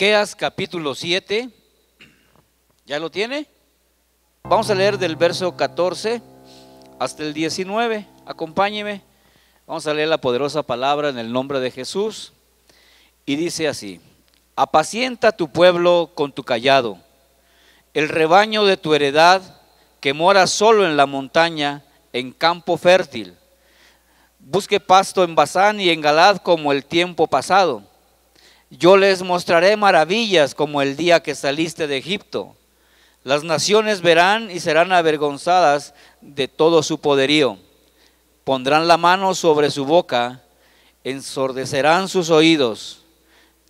Miqueas capítulo 7, ¿ya lo tiene? Vamos a leer del verso 14 hasta el 19, acompáñeme. Vamos a leer la poderosa palabra en el nombre de Jesús. Y dice así: apacienta tu pueblo con tu cayado, el rebaño de tu heredad que mora solo en la montaña, en campo fértil. Busque pasto en Basán y en Galad como el tiempo pasado. Yo les mostraré maravillas como el día que saliste de Egipto. Las naciones verán y serán avergonzadas de todo su poderío. Pondrán la mano sobre su boca, ensordecerán sus oídos,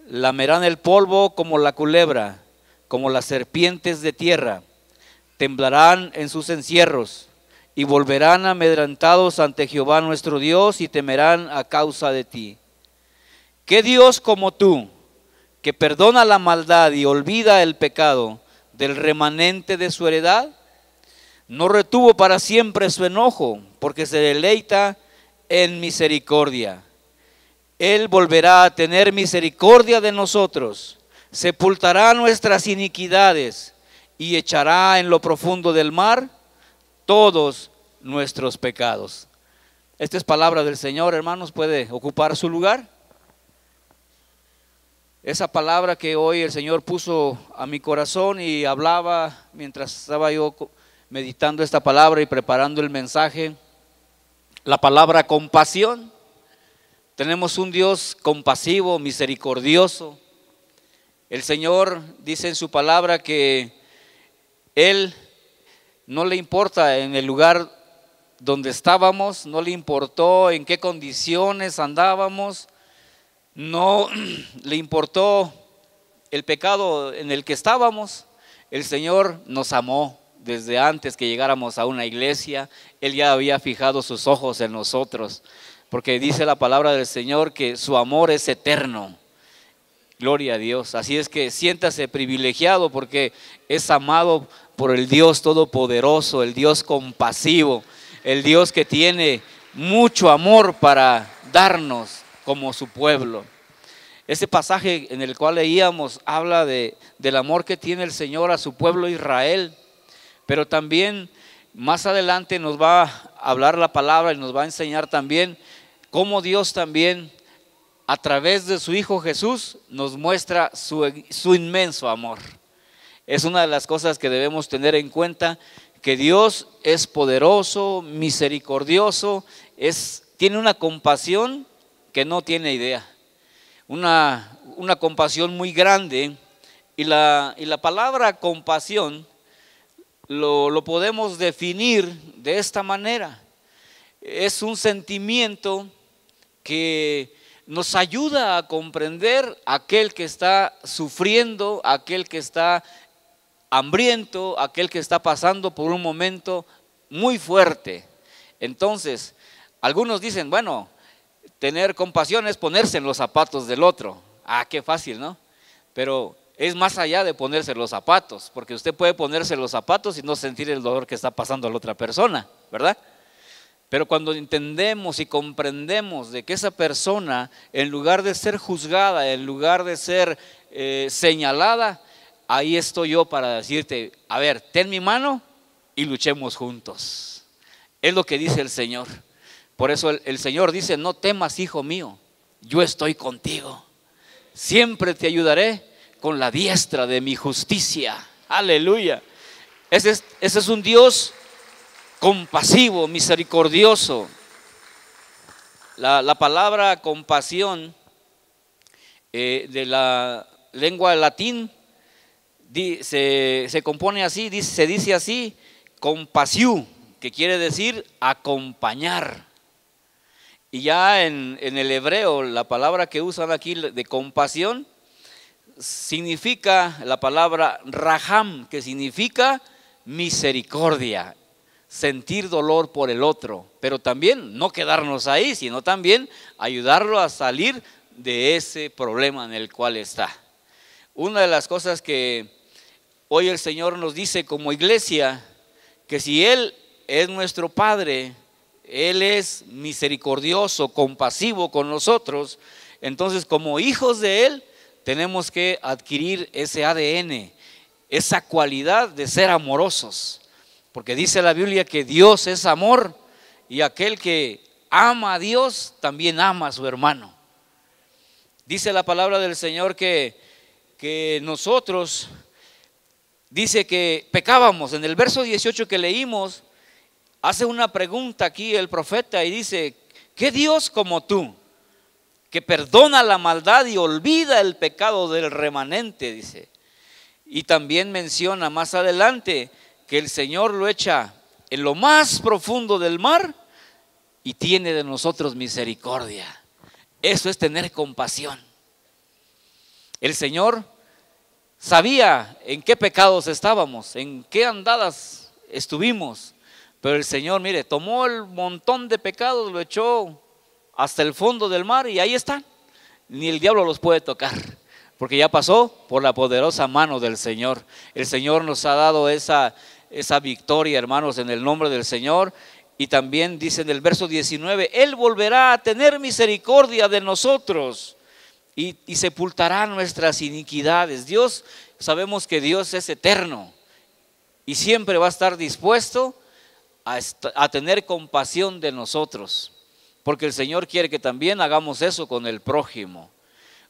lamerán el polvo como la culebra, como las serpientes de tierra. Temblarán en sus encierros y volverán amedrentados ante Jehová nuestro Dios y temerán a causa de ti. ¿Qué Dios como tú, que perdona la maldad y olvida el pecado del remanente de su heredad? No retuvo para siempre su enojo, porque se deleita en misericordia. Él volverá a tener misericordia de nosotros, sepultará nuestras iniquidades y echará en lo profundo del mar todos nuestros pecados. Esta es palabra del Señor, hermanos. ¿Puede ocupar su lugar? Esa palabra que hoy el Señor puso a mi corazón y hablaba mientras estaba yo meditando esta palabra y preparando el mensaje, la palabra compasión. Tenemos un Dios compasivo, misericordioso. El Señor dice en su palabra que Él no le importa en el lugar donde estábamos, no le importó en qué condiciones andábamos, no le importó el pecado en el que estábamos. El Señor nos amó desde antes que llegáramos a una iglesia. Él ya había fijado sus ojos en nosotros, porque dice la palabra del Señor que su amor es eterno. Gloria a Dios. Así es que siéntase privilegiado porque es amado por el Dios todopoderoso, el Dios compasivo, el Dios que tiene mucho amor para darnos como su pueblo. Ese pasaje en el cual leíamos habla del amor que tiene el Señor a su pueblo Israel, pero también más adelante nos va a hablar la palabra y nos va a enseñar también cómo Dios también a través de su Hijo Jesús nos muestra su inmenso amor. Es una de las cosas que debemos tener en cuenta, que Dios es poderoso, misericordioso, tiene una compasión que no tiene idea, una compasión muy grande. Y la palabra compasión lo podemos definir de esta manera: es un sentimiento que nos ayuda a comprender a aquel que está sufriendo, a aquel que está hambriento, a aquel que está pasando por un momento muy fuerte. Entonces, algunos dicen, bueno, tener compasión es ponerse en los zapatos del otro. Ah, qué fácil, ¿no? Pero es más allá de ponerse los zapatos, porque usted puede ponerse los zapatos y no sentir el dolor que está pasando a la otra persona, ¿verdad? Pero cuando entendemos y comprendemos de que esa persona, en lugar de ser juzgada, en lugar de ser señalada, ahí estoy yo para decirte, a ver, ten mi mano y luchemos juntos. Es lo que dice el Señor. Por eso el Señor dice, no temas, hijo mío, yo estoy contigo. Siempre te ayudaré con la diestra de mi justicia. Aleluya. Ese es un Dios compasivo, misericordioso. La palabra compasión de la lengua latín se compone así, se dice así, compasiu, que quiere decir acompañar. Y ya en el hebreo, la palabra que usan aquí de compasión significa la palabra raham, que significa misericordia. Sentir dolor por el otro, pero también no quedarnos ahí, sino también ayudarlo a salir de ese problema en el cual está. Una de las cosas que hoy el Señor nos dice como iglesia, que si Él es nuestro Padre, Él es misericordioso, compasivo con nosotros, entonces como hijos de Él tenemos que adquirir ese ADN, esa cualidad de ser amorosos, porque dice la Biblia que Dios es amor y aquel que ama a Dios también ama a su hermano. Dice la palabra del Señor que nosotros, dice que pecábamos. En el verso 18 que leímos, hace una pregunta aquí el profeta y dice: ¿qué Dios como tú, que perdona la maldad y olvida el pecado del remanente? Dice. Y también menciona más adelante que el Señor lo echa en lo más profundo del mar y tiene de nosotros misericordia. Eso es tener compasión. El Señor sabía en qué pecados estábamos, en qué andadas estuvimos, pero el Señor, mire, tomó el montón de pecados, lo echó hasta el fondo del mar y ahí están. Ni el diablo los puede tocar, porque ya pasó por la poderosa mano del Señor. El Señor nos ha dado esa victoria, hermanos, en el nombre del Señor. Y también dice en el verso 19: Él volverá a tener misericordia de nosotros y sepultará nuestras iniquidades. Dios, sabemos que Dios es eterno y siempre va a estar dispuesto a tener compasión de nosotros, porque el Señor quiere que también hagamos eso con el prójimo.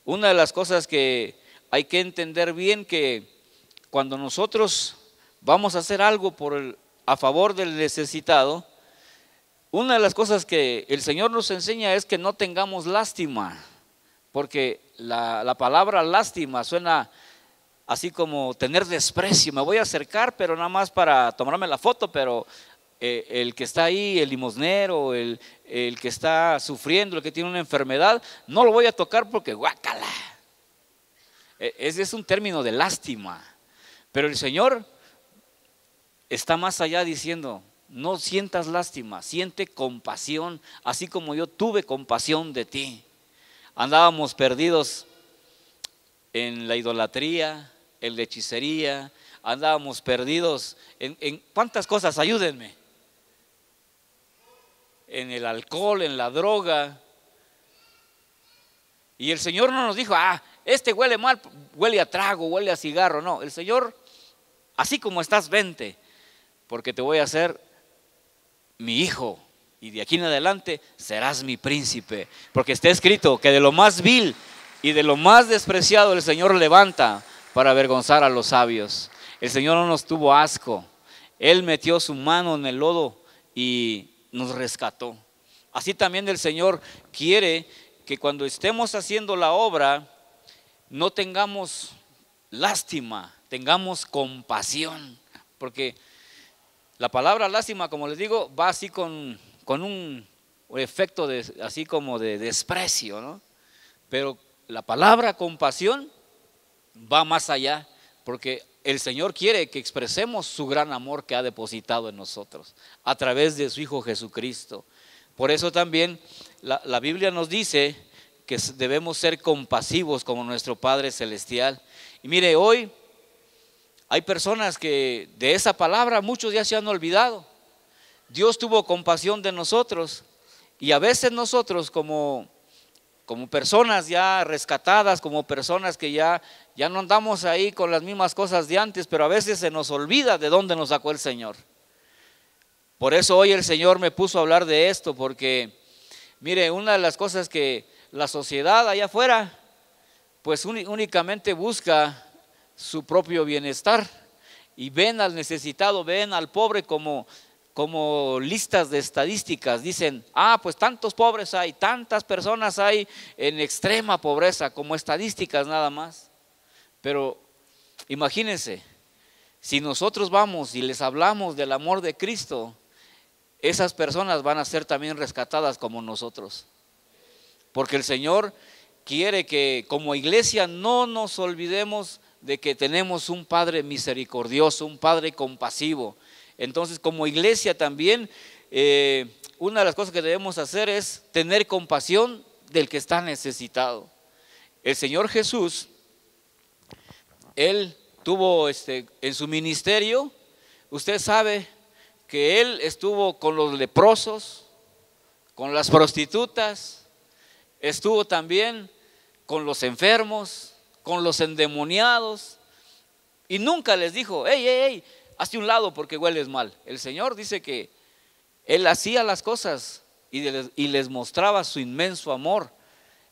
Una de las cosas que hay que entender bien, que cuando nosotros vamos a hacer algo a favor del necesitado, una de las cosas que el Señor nos enseña es que no tengamos lástima, porque la palabra lástima suena así como tener desprecio. Me voy a acercar, pero nada más para tomarme la foto, pero el que está ahí, el limosnero, el que está sufriendo, el que tiene una enfermedad, no lo voy a tocar porque guácala. Ese es un término de lástima. Pero el Señor está más allá diciendo: no sientas lástima, siente compasión, así como yo tuve compasión de ti. Andábamos perdidos en la idolatría, en la hechicería, andábamos perdidos en ¿cuántas cosas? Ayúdenme. En el alcohol, en la droga. Y el Señor no nos dijo: este huele mal, huele a trago, huele a cigarro. No, el Señor, así como estás, vente, porque te voy a hacer mi hijo, y de aquí en adelante serás mi príncipe, porque está escrito que de lo más vil y de lo más despreciado el Señor levanta para avergonzar a los sabios. El Señor no nos tuvo asco, Él metió su mano en el lodo y nos rescató. Así también el Señor quiere que cuando estemos haciendo la obra no tengamos lástima, tengamos compasión, porque la palabra lástima, como les digo, va así con un efecto así como de desprecio, ¿no? Pero la palabra compasión va más allá, porque el Señor quiere que expresemos su gran amor que ha depositado en nosotros a través de su Hijo Jesucristo. Por eso también la Biblia nos dice que debemos ser compasivos como nuestro Padre Celestial. Y mire, hoy hay personas que de esa palabra muchos ya se han olvidado. Dios tuvo compasión de nosotros y a veces nosotros como personas ya rescatadas, como personas que ya no andamos ahí con las mismas cosas de antes, pero a veces se nos olvida de dónde nos sacó el Señor. Por eso hoy el Señor me puso a hablar de esto, porque mire, una de las cosas que la sociedad allá afuera pues únicamente busca su propio bienestar y ven al necesitado, ven al pobre como listas de estadísticas. Dicen: pues tantos pobres hay, tantas personas hay en extrema pobreza, como estadísticas nada más. Pero imagínense, si nosotros vamos y les hablamos del amor de Cristo, esas personas van a ser también rescatadas como nosotros, porque el Señor quiere que como iglesia no nos olvidemos de que tenemos un Padre misericordioso, un Padre compasivo. Entonces, como iglesia también, una de las cosas que debemos hacer es tener compasión del que está necesitado. El Señor Jesús, Él tuvo en su ministerio, usted sabe que Él estuvo con los leprosos, con las prostitutas, estuvo también con los enfermos, con los endemoniados, y nunca les dijo, hey, hey, hey, hazte un lado porque hueles mal. El Señor dice que Él hacía las cosas y les mostraba su inmenso amor.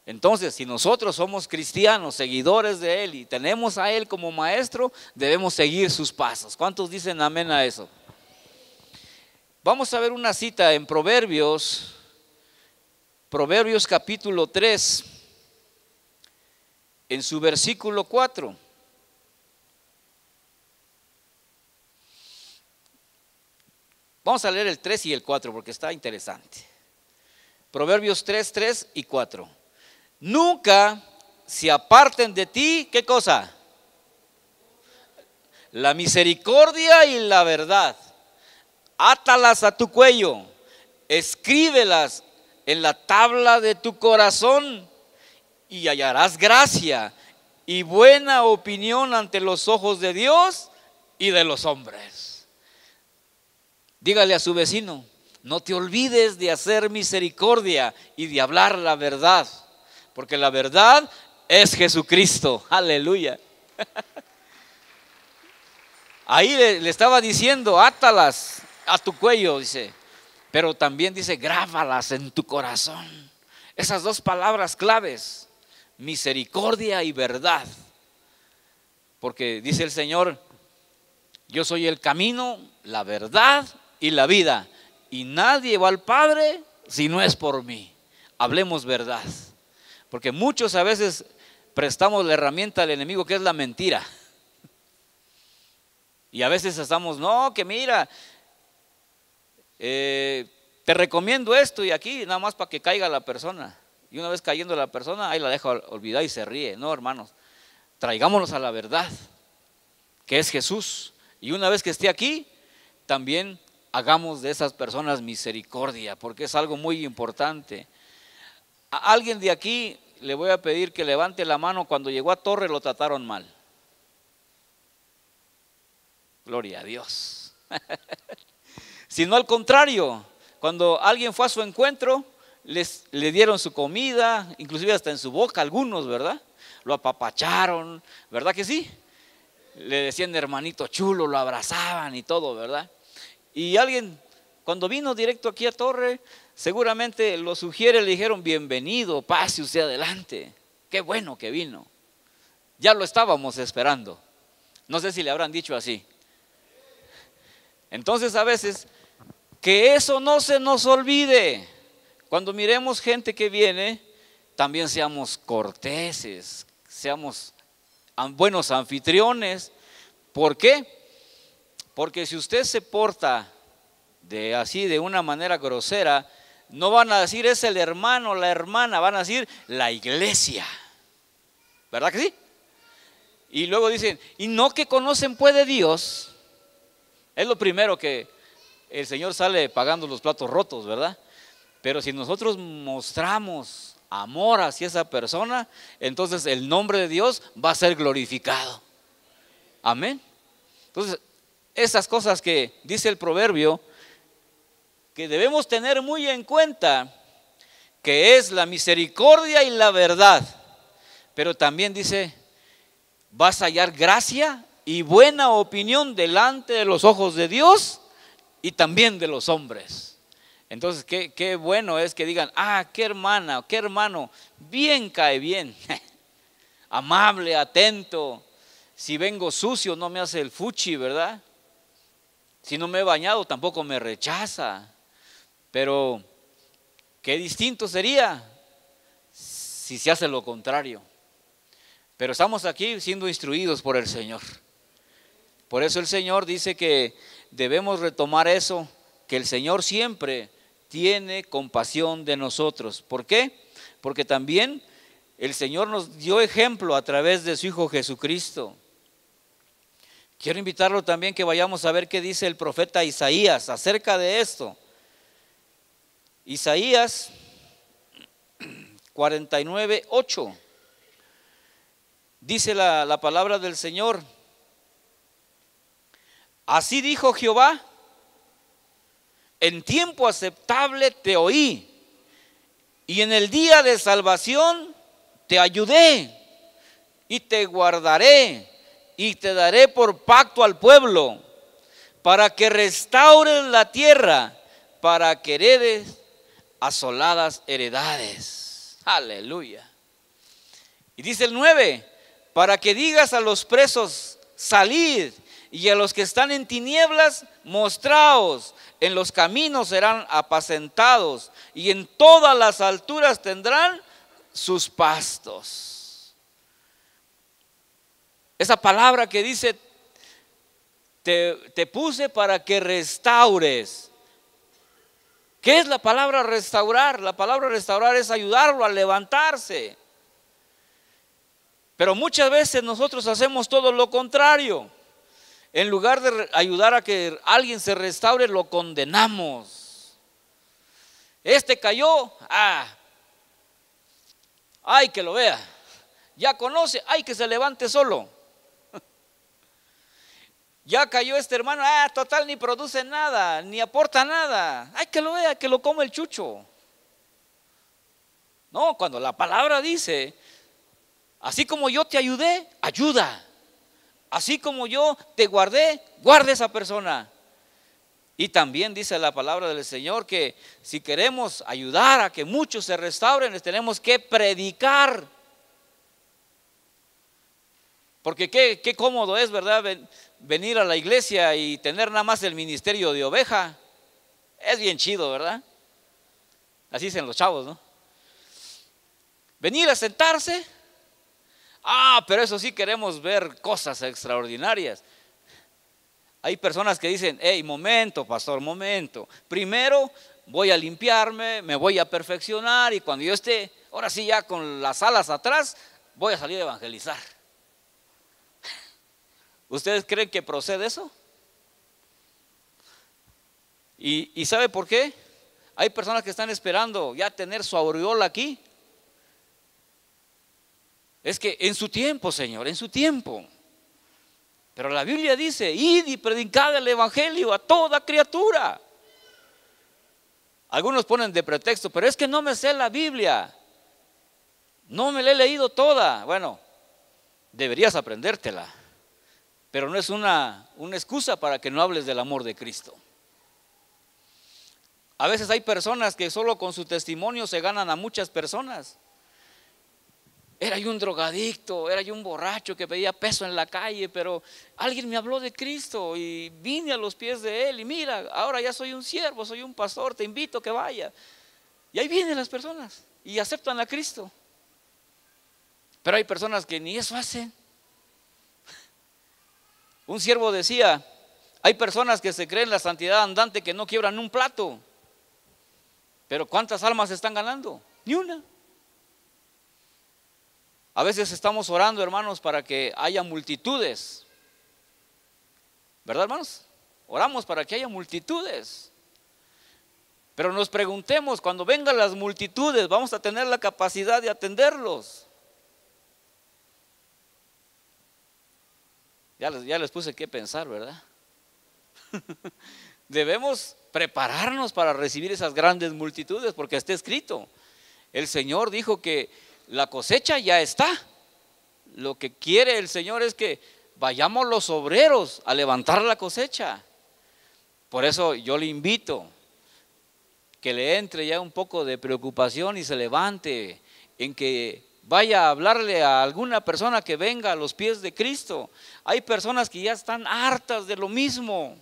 Entonces, si nosotros somos cristianos, seguidores de Él y tenemos a Él como maestro, debemos seguir sus pasos. ¿Cuántos dicen amén a eso? Vamos a ver una cita en Proverbios capítulo 3, en su versículo 4. Vamos a leer el 3 y el 4 porque está interesante. Proverbios 3, 3 y 4. Nunca se aparten de ti, ¿qué cosa? La misericordia y la verdad. Átalas a tu cuello, escríbelas en la tabla de tu corazón y hallarás gracia y buena opinión ante los ojos de Dios y de los hombres. Dígale a su vecino, no te olvides de hacer misericordia y de hablar la verdad, porque la verdad es Jesucristo. Aleluya. Ahí le estaba diciendo, átalas a tu cuello, dice, pero también dice, grábalas en tu corazón. Esas dos palabras claves, misericordia y verdad, porque dice el Señor, yo soy el camino, la verdad y la vida, y nadie va al Padre si no es por mí. Hablemos verdad, porque muchos a veces prestamos la herramienta al enemigo que es la mentira, y a veces estamos, no, que mira, te recomiendo esto y aquí nada más para que caiga la persona, y una vez cayendo la persona ahí la deja olvidar y se ríe. No, hermanos, traigámonos a la verdad que es Jesús, y una vez que esté aquí también hagamos de esas personas misericordia, porque es algo muy importante. A alguien de aquí le voy a pedir que levante la mano cuando llegó a Torre lo trataron mal. Gloria a Dios. Sino al contrario, cuando alguien fue a su encuentro, le dieron su comida, inclusive hasta en su boca algunos, ¿verdad? Lo apapacharon, ¿verdad que sí? Le decían hermanito chulo, lo abrazaban y todo, ¿verdad? Y alguien, cuando vino directo aquí a Torre, seguramente lo sugiere, le dijeron, bienvenido, pase usted adelante. Qué bueno que vino. Ya lo estábamos esperando. No sé si le habrán dicho así. Entonces a veces, que eso no se nos olvide. Cuando miremos gente que viene, también seamos corteses, seamos buenos anfitriones. ¿Por qué? Porque si usted se porta de una manera grosera, no van a decir es el hermano, la hermana, van a decir la iglesia. ¿Verdad que sí? Y luego dicen, y no que conocen pues de Dios. Es lo primero que el Señor sale pagando los platos rotos, ¿verdad? Pero si nosotros mostramos amor hacia esa persona, entonces el nombre de Dios va a ser glorificado. Amén. Entonces, esas cosas que dice el proverbio, que debemos tener muy en cuenta, que es la misericordia y la verdad. Pero también dice, vas a hallar gracia y buena opinión delante de los ojos de Dios y también de los hombres. Entonces, qué bueno es que digan, qué hermana, qué hermano, bien cae bien, amable, atento. Si vengo sucio no me hace el fuchi, ¿verdad? Si no me he bañado tampoco me rechaza. Pero qué distinto sería si se hace lo contrario. Pero estamos aquí siendo instruidos por el Señor. Por eso el Señor dice que debemos retomar eso, que el Señor siempre tiene compasión de nosotros. ¿Por qué? Porque también el Señor nos dio ejemplo a través de su Hijo Jesucristo. Quiero invitarlo también que vayamos a ver qué dice el profeta Isaías acerca de esto. Isaías 49:8. Dice la palabra del Señor. Así dijo Jehová, en tiempo aceptable te oí, y en el día de salvación te ayudé. y te guardaré y te daré por pacto al pueblo, para que restaures la tierra, para que heredes asoladas heredades. Aleluya. Y dice el 9, para que digas a los presos, salid, y a los que están en tinieblas, mostraos. En los caminos serán apacentados, y en todas las alturas tendrán sus pastos. Esa palabra que dice, te puse para que restaures. ¿Qué es la palabra restaurar? La palabra restaurar es ayudarlo a levantarse. Pero muchas veces nosotros hacemos todo lo contrario. En lugar de ayudar a que alguien se restaure, lo condenamos. Este cayó, ay, que lo vea. Ya conoce, ay, que se levante solo. Ya cayó este hermano, total, ni produce nada, ni aporta nada. Ay, que lo vea, que lo come el chucho. No, cuando la palabra dice, así como yo te ayudé, ayuda. Así como yo te guardé, guarda esa persona. Y también dice la palabra del Señor que si queremos ayudar a que muchos se restauren, les tenemos que predicar. Porque qué cómodo es, ¿verdad? Venir a la iglesia y tener nada más el ministerio de oveja. Es bien chido, ¿verdad? Así dicen los chavos, ¿no? Venir a sentarse. Pero eso sí, queremos ver cosas extraordinarias. Hay personas que dicen, momento, pastor, momento. Primero voy a limpiarme, me voy a perfeccionar, y cuando yo esté, ahora sí, ya con las alas atrás, voy a salir a evangelizar. ¿Ustedes creen que procede eso? ¿Y sabe por qué? Hay personas que están esperando ya tener su aureola aquí. Es que en su tiempo, Señor, en su tiempo. Pero la Biblia dice, id y predicad el evangelio a toda criatura. Algunos ponen de pretexto, pero es que no me sé la Biblia, no me la he leído toda. Bueno, deberías aprendértela, pero no es una excusa para que no hables del amor de Cristo. A veces hay personas que solo con su testimonio se ganan a muchas personas. Era yo un drogadicto, era yo un borracho que pedía peso en la calle, pero alguien me habló de Cristo y vine a los pies de Él, y mira, ahora ya soy un siervo, soy un pastor, te invito a que vaya. Y ahí vienen las personas y aceptan a Cristo. Pero hay personas que ni eso hacen. Un siervo decía, hay personas que se creen la santidad andante que no quiebran un plato. Pero ¿cuántas almas están ganando? Ni una. A veces estamos orando, hermanos, para que haya multitudes. ¿Verdad, hermanos? Oramos para que haya multitudes. Pero nos preguntemos, cuando vengan las multitudes, ¿vamos a tener la capacidad de atenderlos? Ya les puse que pensar, ¿verdad? Debemos prepararnos para recibir esas grandes multitudes, porque está escrito. El Señor dijo que la cosecha ya está. Lo que quiere el Señor es que vayamos los obreros a levantar la cosecha. Por eso yo le invito que le entre ya un poco de preocupación y se levante en que vaya a hablarle a alguna persona que venga a los pies de Cristo. Hay personas que ya están hartas de lo mismo,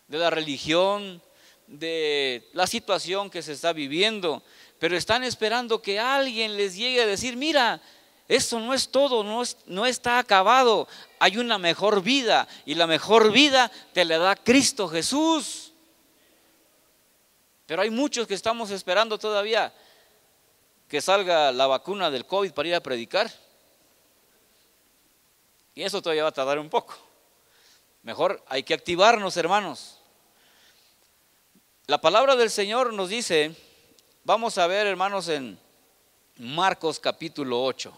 de la religión, de la situación que se está viviendo, pero están esperando que alguien les llegue a decir, mira, esto no es todo, no está acabado, hay una mejor vida, y la mejor vida te la da Cristo Jesús. Pero hay muchos que estamos esperando todavía que salga la vacuna del COVID para ir a predicar, y eso todavía va a tardar un poco. Mejor hay que activarnos, hermanos. La palabra del Señor nos dice, vamos a ver, hermanos, en Marcos capítulo 8.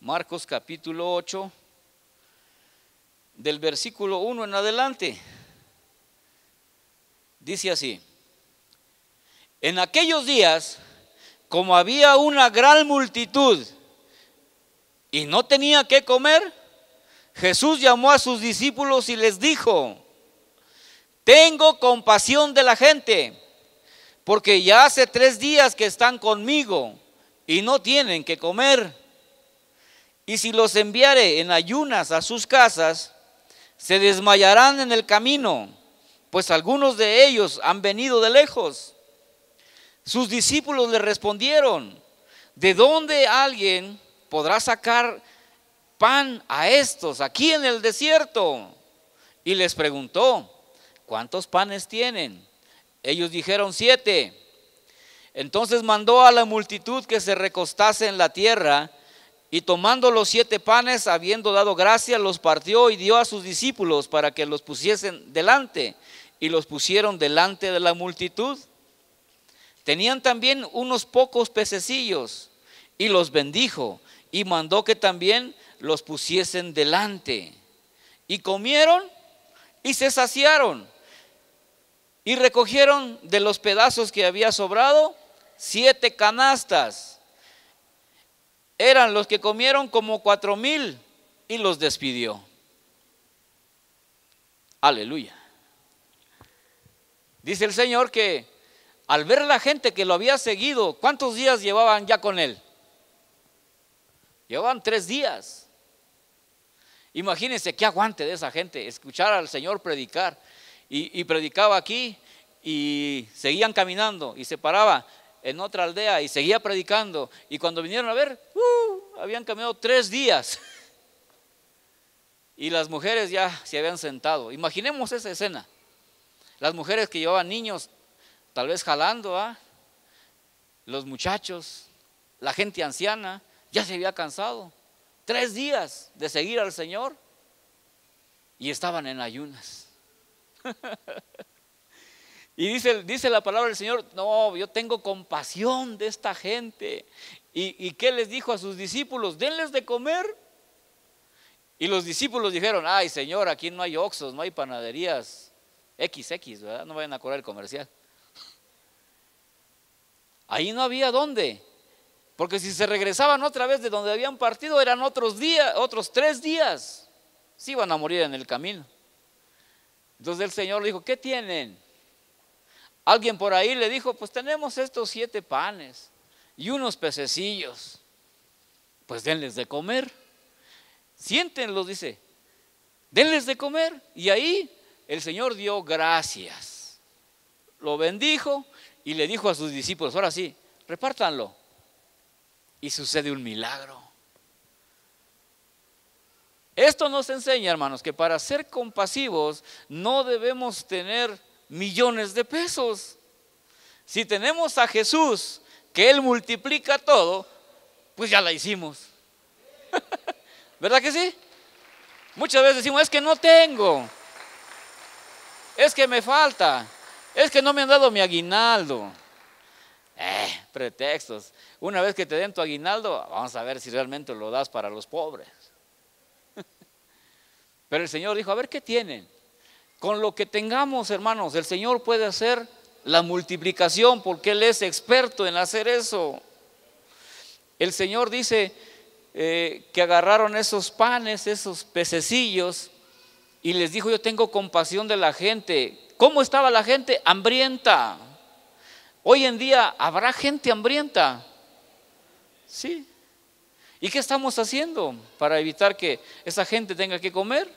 Marcos capítulo 8, del versículo 1 en adelante. Dice así: en aquellos días como había una gran multitud y no tenía qué comer, Jesús llamó a sus discípulos y les dijo: tengo compasión de la gente, porque ya hace 3 días que están conmigo y no tienen que comer. Y si los enviare en ayunas a sus casas, se desmayarán en el camino, pues algunos de ellos han venido de lejos. Sus discípulos le respondieron: ¿de dónde alguien podrá sacar pan a estos aquí en el desierto? Y les preguntó: ¿cuántos panes tienen? Ellos dijeron: 7. Entonces mandó a la multitud que se recostase en la tierra, y tomando los 7 panes, habiendo dado gracias, los partió y dio a sus discípulos para que los pusiesen delante, y los pusieron delante de la multitud. Tenían también unos pocos pececillos, y los bendijo, y mandó que también los pusiesen delante. Y comieron y se saciaron, y recogieron de los pedazos que había sobrado 7 canastas. Eran los que comieron como 4,000, y los despidió. Aleluya. Dice el Señor que al ver la gente que lo había seguido, ¿cuántos días llevaban ya con él? Llevaban 3 días. Imagínense qué aguante de esa gente, escuchar al Señor predicar. Y predicaba aquí y seguían caminando, y se paraba en otra aldea y seguía predicando. Y cuando vinieron a ver, habían caminado 3 días. Y las mujeres ya se habían sentado. Imaginemos esa escena. Las mujeres que llevaban niños, tal vez jalando, los muchachos, la gente anciana, ya se había cansado. 3 días de seguir al Señor, y estaban en ayunas. Y dice la palabra del Señor: no, yo tengo compasión de esta gente. ¿Y qué les dijo a sus discípulos? Denles de comer. Y los discípulos dijeron: ay, Señor, aquí no hay Oxxos, no hay panaderías XX, ¿verdad? No vayan a cobrar el comercial. Ahí no había dónde, porque si se regresaban otra vez de donde habían partido, eran otros 3 días. Se iban a morir en el camino. Entonces el Señor le dijo: ¿qué tienen? Alguien por ahí le dijo: pues tenemos estos 7 panes y unos pececillos. Pues denles de comer. Siéntenlos, dice, denles de comer. Y ahí el Señor dio gracias, lo bendijo y le dijo a sus discípulos: ahora sí, repártanlo. Y sucede un milagro. Esto nos enseña, hermanos, que para ser compasivos no debemos tener millones de pesos. Si tenemos a Jesús, que Él multiplica todo, pues ya la hicimos. ¿Verdad que sí? Muchas veces decimos: es que no tengo, es que me falta, es que no me han dado mi aguinaldo. Pretextos. Una vez que te den tu aguinaldo, vamos a ver si realmente lo das para los pobres. Pero el Señor dijo: a ver, ¿qué tienen? Con lo que tengamos, hermanos, el Señor puede hacer la multiplicación, porque Él es experto en hacer eso. El Señor dice que agarraron esos panes, esos pececillos, y les dijo: yo tengo compasión de la gente. ¿Cómo estaba la gente? Hambrienta. Hoy en día habrá gente hambrienta. Sí. ¿Y qué estamos haciendo para evitar que esa gente tenga que comer?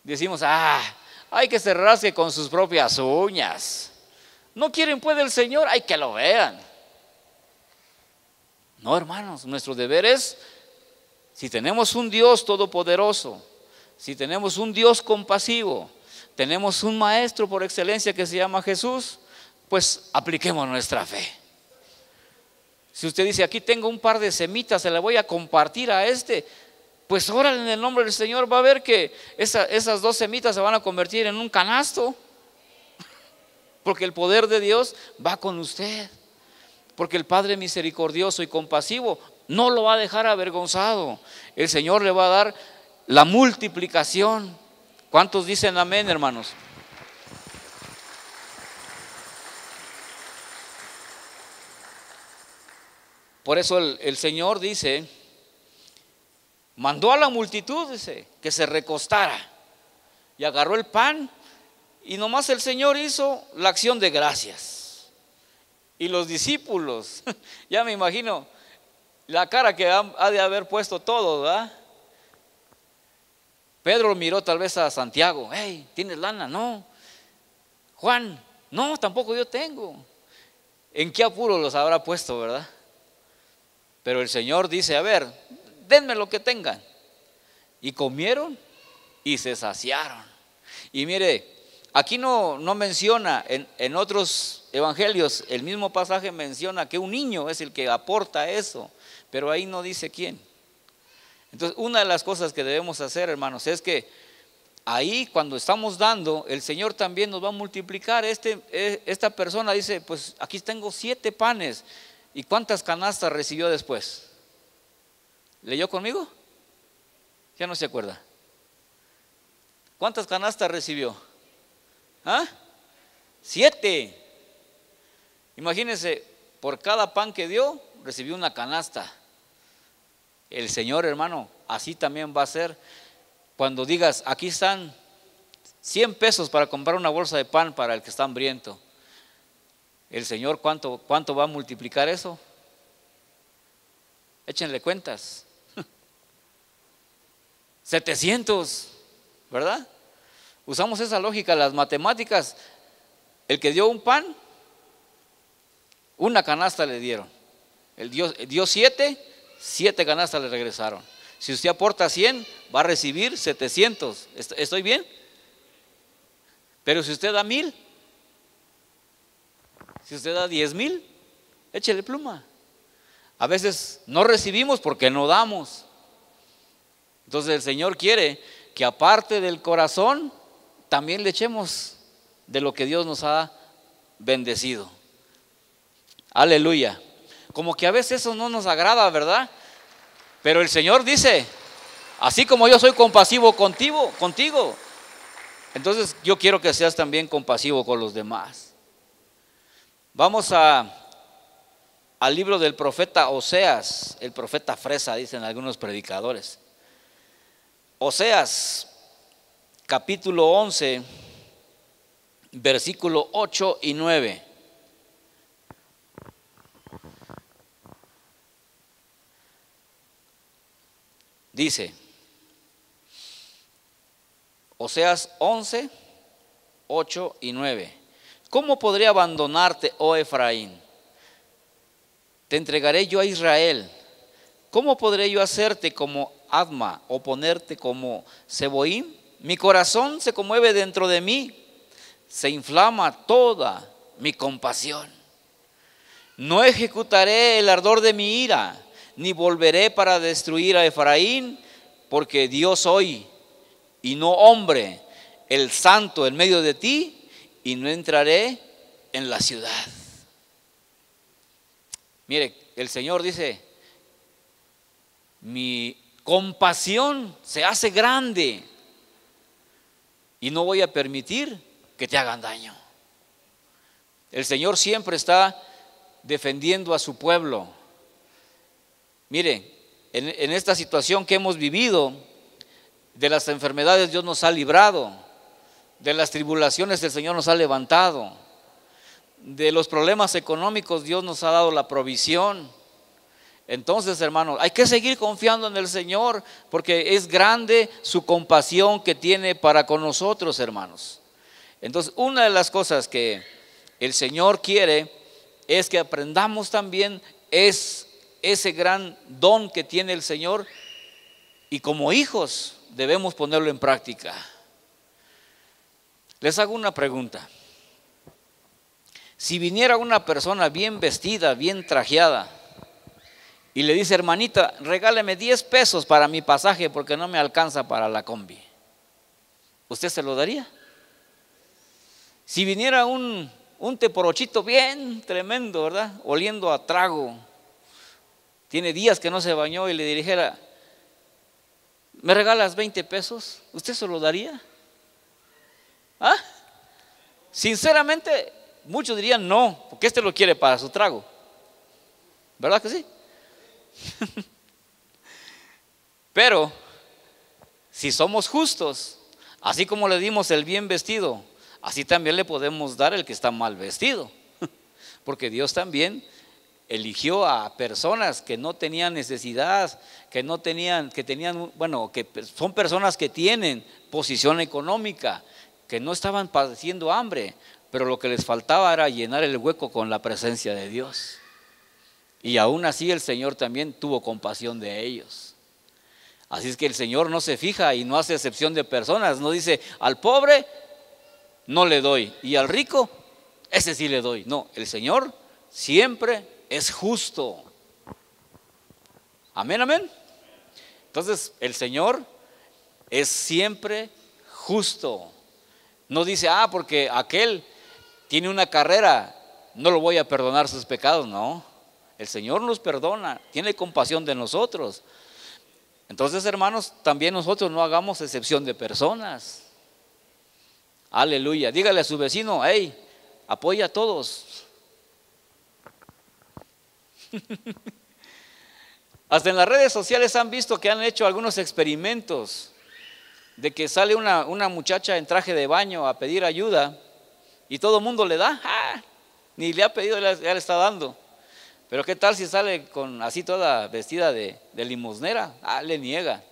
Decimos: hay que cerrarse con sus propias uñas. ¿No quieren pues del Señor? Hay que lo vean. No, hermanos, nuestro deber es, si tenemos un Dios todopoderoso, si tenemos un Dios compasivo, tenemos un maestro por excelencia que se llama Jesús, pues apliquemos nuestra fe. Si usted dice: aquí tengo un par de semitas, se las voy a compartir a pues órale, en el nombre del Señor, va a ver que esas 2 semitas se van a convertir en un canasto, porque el poder de Dios va con usted, porque el Padre misericordioso y compasivo no lo va a dejar avergonzado. El Señor le va a dar la multiplicación. ¿Cuántos dicen amén, hermanos? Por eso el Señor dice, mandó a la multitud, dice, que se recostara y agarró el pan y nomás el Señor hizo la acción de gracias. Y los discípulos, ya me imagino la cara que ha de haber puesto todo, ¿verdad? Pedro miró tal vez a Santiago, hey, ¿tienes lana? No. Juan, no, tampoco yo tengo. ¿En qué apuro los habrá puesto, verdad? Pero el Señor dice, a ver, denme lo que tengan. Y comieron y se saciaron. Y mire, aquí no menciona, en otros evangelios, el mismo pasaje menciona que un niño es el que aporta eso, pero ahí no dice quién. Entonces, una de las cosas que debemos hacer, hermanos, es que ahí cuando estamos dando, el Señor también nos va a multiplicar. Esta persona dice, pues aquí tengo 7 panes. ¿Y cuántas canastas recibió después? ¿Leyó conmigo? Ya no se acuerda. ¿Cuántas canastas recibió? ¿Ah? 7. Imagínense, por cada pan que dio, recibió una canasta. El Señor, hermano, así también va a ser. Cuando digas, aquí están 100 pesos para comprar una bolsa de pan para el que está hambriento, el Señor, ¿cuánto va a multiplicar eso? Échenle cuentas. 700, ¿verdad? Usamos esa lógica, las matemáticas. El que dio un pan, una canasta le dieron. El dio 7 canastas le regresaron. Si usted aporta 100, va a recibir 700. ¿Estoy bien? Pero si usted da 1000, si usted da 10,000, échele pluma. A veces no recibimos porque no damos. Entonces el Señor quiere que aparte del corazón, también le echemos de lo que Dios nos ha bendecido. Aleluya. Como que a veces eso no nos agrada, ¿verdad? Pero el Señor dice, así como yo soy compasivo contigo, entonces yo quiero que seas también compasivo con los demás. Vamos al libro del profeta Oseas, el profeta fresa, dicen algunos predicadores. Oseas, capítulo 11, versículo 8 y 9. Dice, Oseas 11, 8 y 9. ¿Cómo podré abandonarte, oh Efraín? Te entregaré yo a Israel. ¿Cómo podré yo hacerte como Adma o ponerte como Seboim? Mi corazón se conmueve dentro de mí, se inflama toda mi compasión. No ejecutaré el ardor de mi ira, ni volveré para destruir a Efraín, porque Dios soy y no hombre, el santo en medio de ti, y no entraré en la ciudad. Mire, el Señor dice, mi compasión se hace grande y no voy a permitir que te hagan daño. El Señor siempre está defendiendo a su pueblo. Mire, en esta situación que hemos vivido, de las enfermedades Dios nos ha librado, de las tribulaciones el Señor nos ha levantado, de los problemas económicos Dios nos ha dado la provisión. Entonces, hermanos, hay que seguir confiando en el Señor, porque es grande su compasión que tiene para con nosotros, hermanos. Entonces, una de las cosas que el Señor quiere es que aprendamos también ese gran don que tiene el Señor, y como hijos debemos ponerlo en práctica. Les hago una pregunta. Si viniera una persona bien vestida, bien trajeada, y le dice, hermanita, regáleme 10 pesos para mi pasaje porque no me alcanza para la combi, ¿usted se lo daría? Si viniera un teporochito bien tremendo, ¿verdad? Oliendo a trago, tiene días que no se bañó, y le dijera, ¿me regalas 20 pesos? ¿Usted se lo daría? ¿Ah? Sinceramente, muchos dirían no, porque lo quiere para su trago, ¿verdad que sí? Pero si somos justos, así como le dimos el bien vestido, así también le podemos dar el que está mal vestido. Porque Dios también eligió a personas que no tenían necesidad, que son personas que tienen posición económica, que no estaban padeciendo hambre, pero lo que les faltaba era llenar el hueco con la presencia de Dios. Y aún así el Señor también tuvo compasión de ellos. Así es que el Señor no se fija y no hace excepción de personas, no dice al pobre no le doy y al rico ese sí le doy. No, el Señor siempre es justo. Amén, amén. Entonces el Señor es siempre justo. No dice, porque aquel tiene una carrera, no lo voy a perdonar sus pecados. No, el Señor nos perdona, tiene compasión de nosotros. Entonces, hermanos, también nosotros no hagamos excepción de personas. Aleluya. Dígale a su vecino, hey, apoya a todos. Hasta en las redes sociales han visto que han hecho algunos experimentos de que sale una muchacha en traje de baño a pedir ayuda y todo el mundo le da, ni le ha pedido, ya le está dando. Pero qué tal si sale con así toda vestida de limosnera, le niega.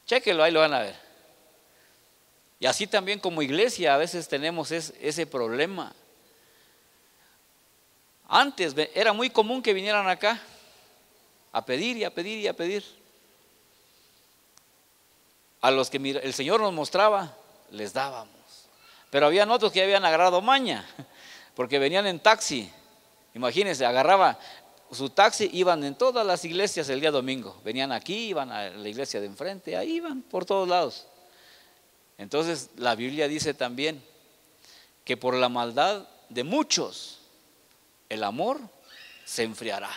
Chéquelo, ahí lo van a ver. Y así también como iglesia a veces tenemos ese problema. Antes era muy común que vinieran acá a pedir y a pedir y a pedir. A los que el Señor nos mostraba, les dábamos. Pero habían otros que habían agarrado maña, porque venían en taxi. Imagínense, agarraba su taxi, iban en todas las iglesias el día domingo. Venían aquí, iban a la iglesia de enfrente, ahí iban por todos lados. Entonces la Biblia dice también que por la maldad de muchos el amor se enfriará.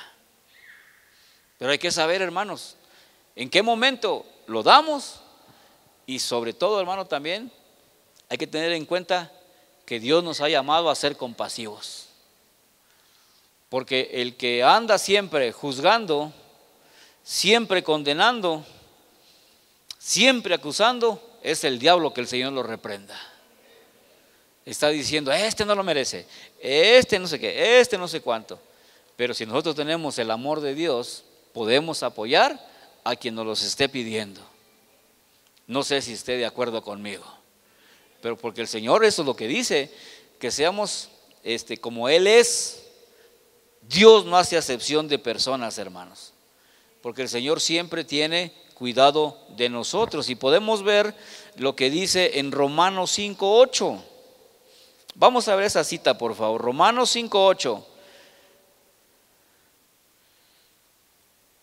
Pero hay que saber, hermanos, en qué momento lo damos. Y sobre todo, hermano, también hay que tener en cuenta que Dios nos ha llamado a ser compasivos. Porque el que anda siempre juzgando, siempre condenando, siempre acusando, es el diablo, que el Señor lo reprenda. Está diciendo, este no lo merece, este no sé qué, este no sé cuánto. Pero si nosotros tenemos el amor de Dios, podemos apoyar a quien nos los esté pidiendo. No sé si esté de acuerdo conmigo, pero porque el Señor eso es lo que dice, que seamos como Él es. Dios no hace acepción de personas, hermanos, porque el Señor siempre tiene cuidado de nosotros. Y podemos ver lo que dice en Romanos 5:8. Vamos a ver esa cita, por favor. Romanos 5:8.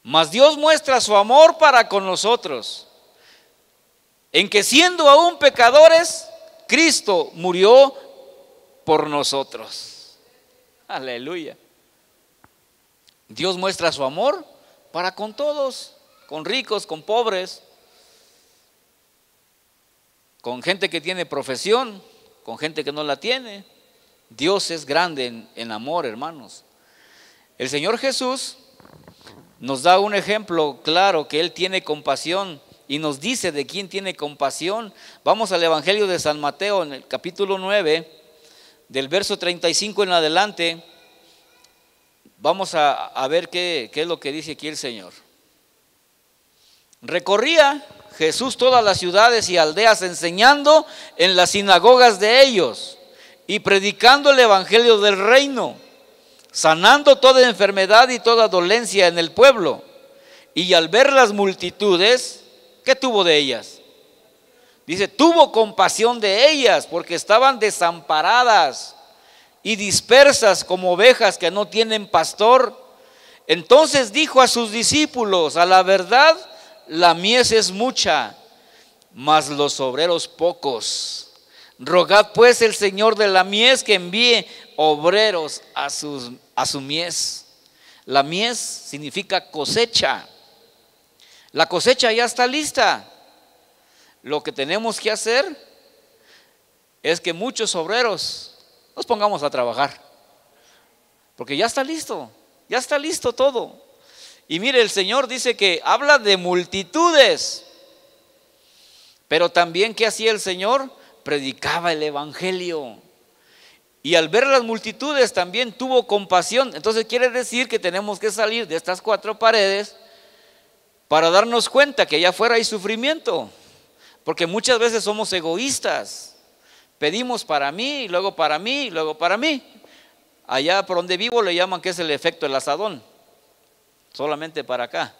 Mas Dios muestra su amor para con nosotros, en que siendo aún pecadores, Cristo murió por nosotros. Aleluya. Dios muestra su amor para con todos, con ricos, con pobres, con gente que tiene profesión, con gente que no la tiene. Dios es grande en amor, hermanos. El Señor Jesús nos da un ejemplo claro que Él tiene compasión y nos dice de quién tiene compasión. Vamos al Evangelio de San Mateo en el capítulo 9, del verso 35 en adelante. Vamos a ver qué es lo que dice aquí el Señor. Recorría Jesús todas las ciudades y aldeas, enseñando en las sinagogas de ellos y predicando el evangelio del reino, sanando toda enfermedad y toda dolencia en el pueblo. Y al ver las multitudes, ¿qué tuvo de ellas? Dice, tuvo compasión de ellas, porque estaban desamparadas y dispersas como ovejas que no tienen pastor. Entonces dijo a sus discípulos, a la verdad, la mies es mucha, mas los obreros pocos. Rogad pues el Señor de la mies que envíe obreros a su mies. La mies significa cosecha. La cosecha ya está lista. Lo que tenemos que hacer es que muchos obreros nos pongamos a trabajar, porque ya está listo. ya está listo todo. Y mire, el Señor dice que habla de multitudes, pero también, ¿qué hacía el Señor? Predicaba el evangelio. Y al ver las multitudes también tuvo compasión. Entonces quiere decir que tenemos que salir de estas cuatro paredes para darnos cuenta que allá afuera hay sufrimiento. Porque muchas veces somos egoístas. Pedimos para mí, y luego para mí, y luego para mí. Allá por donde vivo le llaman que es el efecto del asadón. Solamente para acá.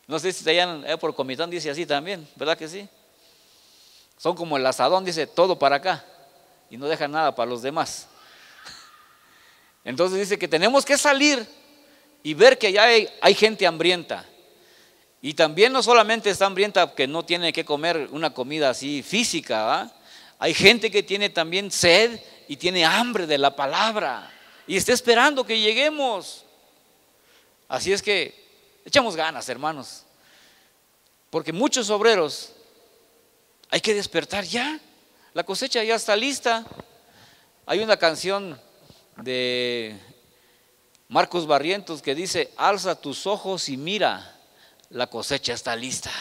No sé si allá por Comitán dice así también, ¿verdad que sí? Son como el asadón, dice todo para acá y no dejan nada para los demás. Entonces dice que tenemos que salir y ver que allá hay gente hambrienta. Y también no solamente está hambrienta que no tiene que comer una comida así física, ¿va? Hay gente que tiene también sed y tiene hambre de la palabra y está esperando que lleguemos. Así es que echamos ganas, hermanos, porque muchos obreros hay que despertar ya. La cosecha ya está lista. Hay una canción de Marcos Barrientos que dice: alza tus ojos y mira, la cosecha está lista.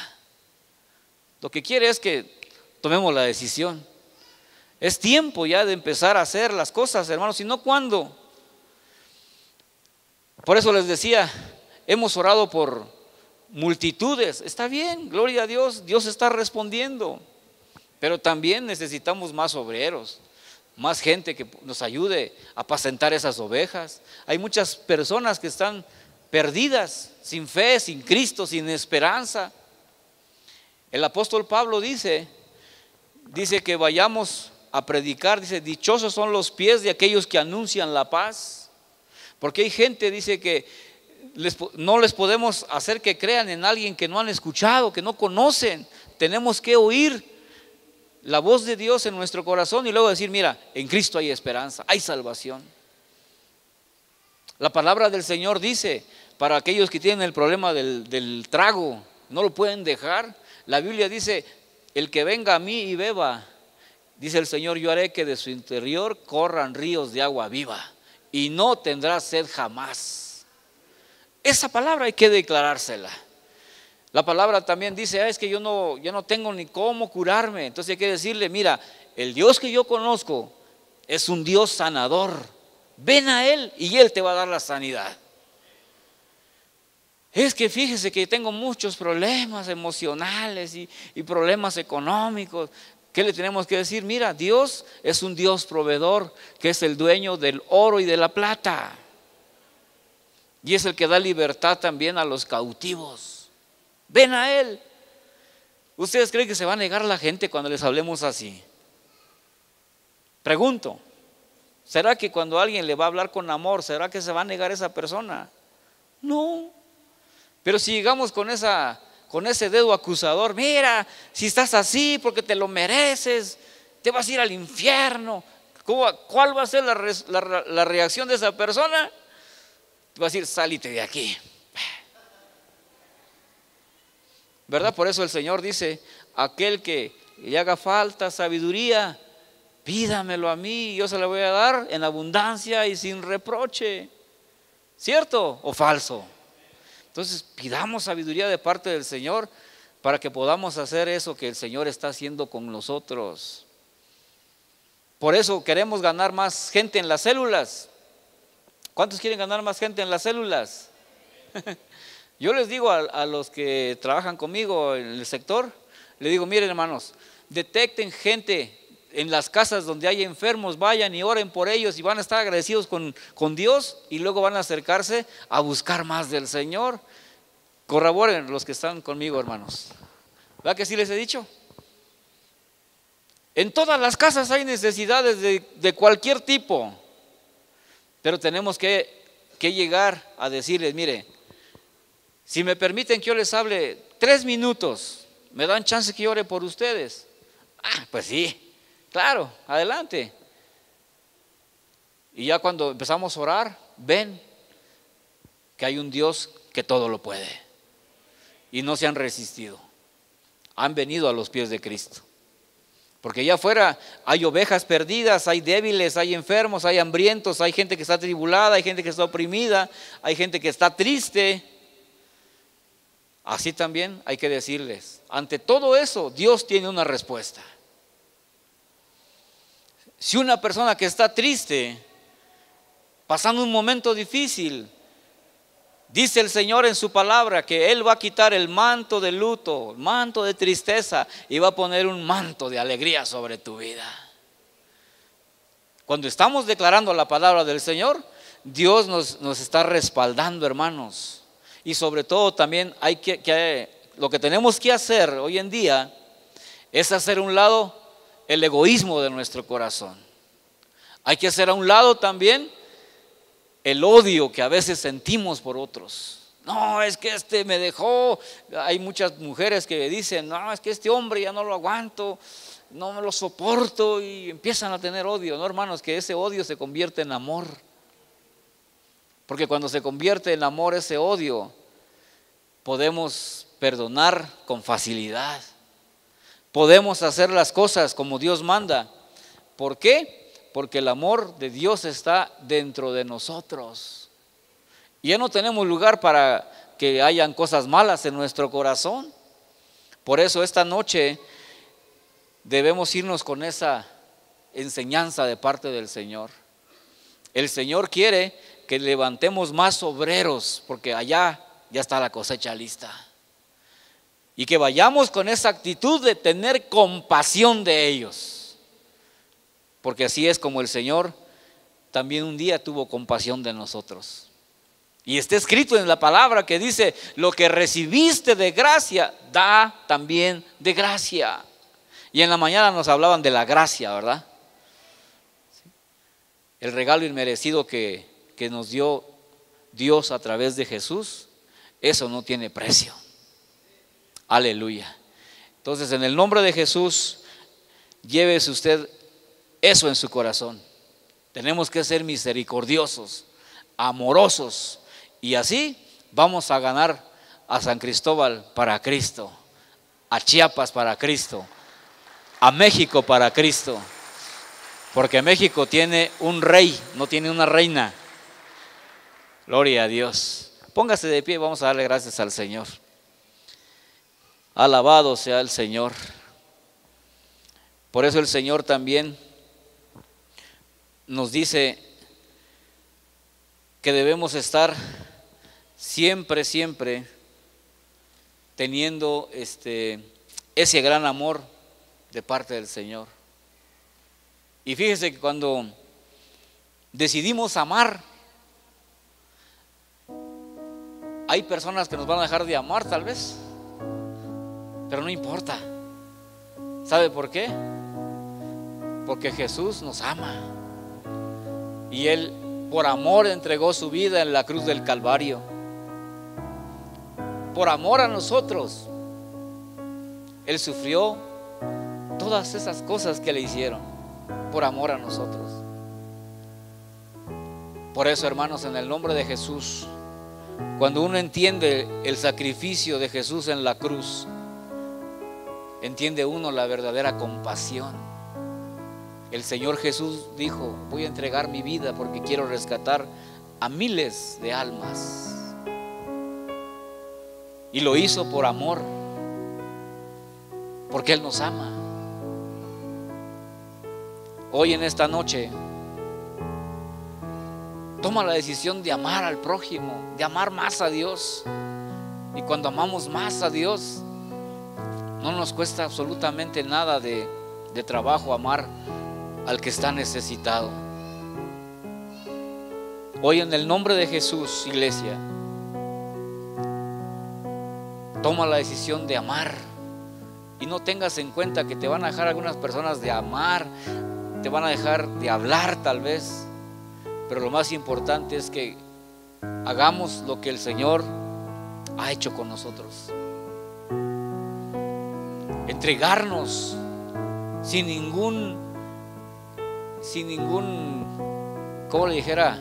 Lo que quiere es que tomemos la decisión. Es tiempo ya de empezar a hacer las cosas, hermanos, si no, ¿cuándo? Por eso les decía, hemos orado por multitudes. Está bien, gloria a Dios, Dios está respondiendo. Pero también necesitamos más obreros, más gente que nos ayude a apacentar esas ovejas. Hay muchas personas que están perdidas, sin fe, sin Cristo, sin esperanza. El apóstol Pablo dice que vayamos a predicar, dice: dichosos son los pies de aquellos que anuncian la paz. Porque hay gente, dice, que no les podemos hacer que crean en alguien que no han escuchado, que no conocen. Tenemos que oír la voz de Dios en nuestro corazón y luego decir: mira, en Cristo hay esperanza, hay salvación. La palabra del Señor dice, para aquellos que tienen el problema del trago, no lo pueden dejar. La Biblia dice: el que venga a mí y beba, dice el Señor, yo haré que de su interior corran ríos de agua viva y no tendrá sed jamás. Esa palabra hay que declarársela. La palabra también dice: es que yo no tengo ni cómo curarme. Entonces hay que decirle: mira, el Dios que yo conozco es un Dios sanador. Ven a Él y Él te va a dar la sanidad. Es que fíjese que tengo muchos problemas emocionales y problemas económicos. ¿Qué le tenemos que decir? Mira, Dios es un Dios proveedor, que es el dueño del oro y de la plata. Y es el que da libertad también a los cautivos. Ven a Él. ¿Ustedes creen que se va a negar la gente cuando les hablemos así? Pregunto, ¿será que cuando alguien le va a hablar con amor, será que se va a negar esa persona? No. Pero si llegamos con ese dedo acusador: mira, si estás así porque te lo mereces, te vas a ir al infierno. ¿Cuál va a ser la reacción de esa persona? Te va a decir: sálite de aquí. ¿Verdad? Por eso el Señor dice: aquel que le haga falta sabiduría, pídamelo a mí y yo se la voy a dar en abundancia y sin reproche. ¿Cierto o falso? Entonces pidamos sabiduría de parte del Señor para que podamos hacer eso que el Señor está haciendo con nosotros. Por eso queremos ganar más gente en las células. ¿Cuántos quieren ganar más gente en las células? Yo les digo a los que trabajan conmigo en el sector, les digo: miren, hermanos, detecten gente en las casas donde hay enfermos, vayan y oren por ellos y van a estar agradecidos con Dios y luego van a acercarse a buscar más del Señor. Corroboren los que están conmigo, hermanos. ¿Verdad que sí les he dicho? En todas las casas hay necesidades de cualquier tipo, pero tenemos que llegar a decirles: mire, si me permiten que yo les hable 3 minutos, ¿me dan chance que yo ore por ustedes? Pues sí, claro, adelante. Y ya cuando empezamos a orar, ven que hay un Dios que todo lo puede. Y no se han resistido. Han venido a los pies de Cristo. Porque allá afuera hay ovejas perdidas, hay débiles, hay enfermos, hay hambrientos, hay gente que está atribulada, hay gente que está oprimida, hay gente que está triste. Así también hay que decirles, ante todo eso, Dios tiene una respuesta. Si una persona que está triste, pasando un momento difícil, dice el Señor en su palabra que Él va a quitar el manto de luto, el manto de tristeza, y va a poner un manto de alegría sobre tu vida. Cuando estamos declarando la palabra del Señor, Dios nos está respaldando, hermanos. Y sobre todo también lo que tenemos que hacer hoy en día es hacer a un lado el egoísmo de nuestro corazón. Hay que hacer a un lado también el odio que a veces sentimos por otros. No, es que este me dejó. Hay muchas mujeres que dicen, no, es que este hombre ya no lo aguanto, no me lo soporto, y empiezan a tener odio. No, hermanos, que ese odio se convierte en amor. Porque cuando se convierte en amor ese odio, podemos perdonar con facilidad. Podemos hacer las cosas como Dios manda. ¿Por qué? Porque el amor de Dios está dentro de nosotros. Y ya no tenemos lugar para que hayan cosas malas en nuestro corazón. Por eso esta noche debemos irnos con esa enseñanza de parte del Señor. El Señor quiere que levantemos más obreros, porque allá ya está la cosecha lista. Y que vayamos con esa actitud de tener compasión de ellos. Porque así es como el Señor también un día tuvo compasión de nosotros. Y está escrito en la palabra que dice, lo que recibiste de gracia, da también de gracia. Y en la mañana nos hablaban de la gracia, ¿verdad? El regalo inmerecido que nos dio Dios a través de Jesús, eso no tiene precio. Aleluya. Entonces, en el nombre de Jesús, llévese usted eso en su corazón. Tenemos que ser misericordiosos, amorosos, y así vamos a ganar a San Cristóbal para Cristo, a Chiapas para Cristo, a México para Cristo. Porque México tiene un rey, no tiene una reina. Gloria a Dios. Póngase de pie, vamos a darle gracias al Señor. Alabado sea el Señor. Por eso el Señor también nos dice que debemos estar siempre teniendo ese gran amor de parte del Señor. Y fíjese que cuando decidimos amar, hay personas que nos van a dejar de amar tal vez, pero no importa. ¿Sabe por qué? Porque Jesús nos ama y Él por amor entregó su vida en la cruz del Calvario. Por amor a nosotros Él sufrió todas esas cosas que le hicieron, por amor a nosotros. Por eso, hermanos, en el nombre de Jesús, cuando uno entiende el sacrificio de Jesús en la cruz, entiende uno la verdadera compasión. El Señor Jesús dijo, voy a entregar mi vida porque quiero rescatar a miles de almas. Y lo hizo por amor, porque Él nos ama. Hoy en esta noche, toma la decisión de amar al prójimo, de amar más a Dios. Y cuando amamos más a Dios, no nos cuesta absolutamente nada de trabajo amar al que está necesitado. Hoy en el nombre de Jesús, iglesia, toma la decisión de amar. Y no tengas en cuenta que te van a dejar algunas personas de amar, te van a dejar de hablar tal vez, pero lo más importante es que hagamos lo que el Señor ha hecho con nosotros. Entregarnos sin ningún, ¿cómo le dijera?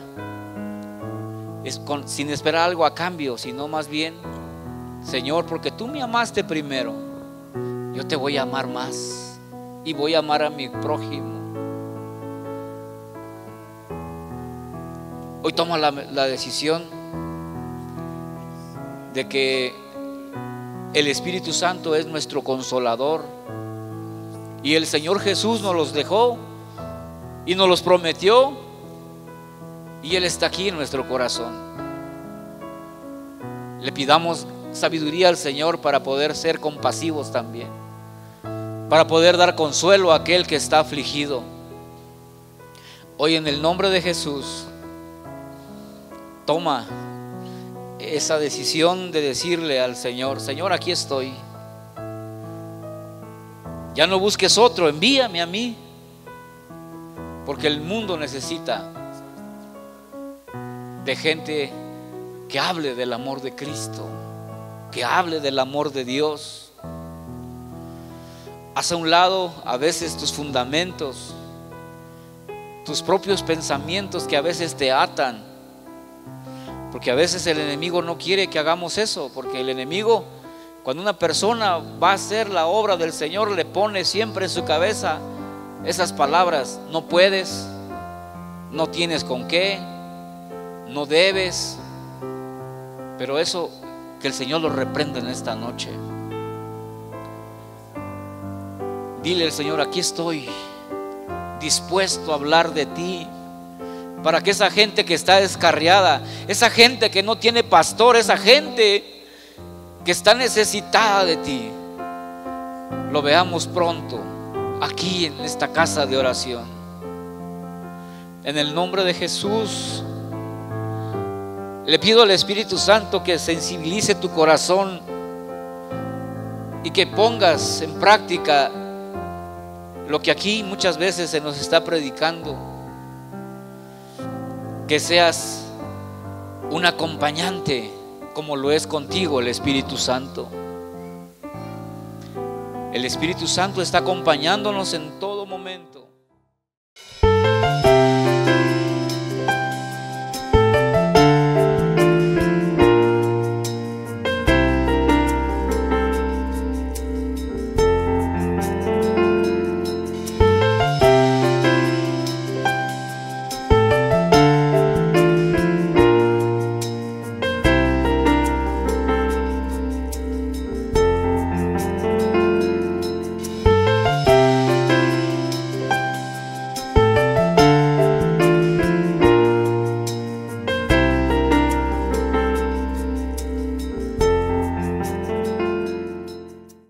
Sin esperar algo a cambio, sino más bien, Señor, porque tú me amaste primero, yo te voy a amar más y voy a amar a mi prójimo. Hoy toma la decisión de que el Espíritu Santo es nuestro consolador, y el Señor Jesús nos los dejó y nos los prometió, y Él está aquí en nuestro corazón. Le pidamos sabiduría al Señor para poder ser compasivos también, para poder dar consuelo a aquel que está afligido. Hoy, en el nombre de Jesús, toma esa decisión de decirle al Señor: Señor, aquí estoy. Ya no busques otro, envíame a mí, porque el mundo necesita de gente que hable del amor de Cristo, que hable del amor de Dios. Haz a un lado a veces tus fundamentos, tus propios pensamientos que a veces te atan, porque a veces el enemigo no quiere que hagamos eso, porque el enemigo, cuando una persona va a hacer la obra del Señor, le pone siempre en su cabeza esas palabras: no puedes, no tienes con qué, no debes. Pero eso, que el Señor lo reprenda en esta noche. Dile al Señor: aquí estoy, dispuesto a hablar de ti, para que esa gente que está descarriada, esa gente que no tiene pastor, esa gente que está necesitada de ti, lo veamos pronto aquí en esta casa de oración. En el nombre de Jesús, le pido al Espíritu Santo que sensibilice tu corazón y que pongas en práctica lo que aquí muchas veces se nos está predicando. Que seas un acompañante, como lo es contigo el Espíritu Santo. El Espíritu Santo está acompañándonos en todo momento.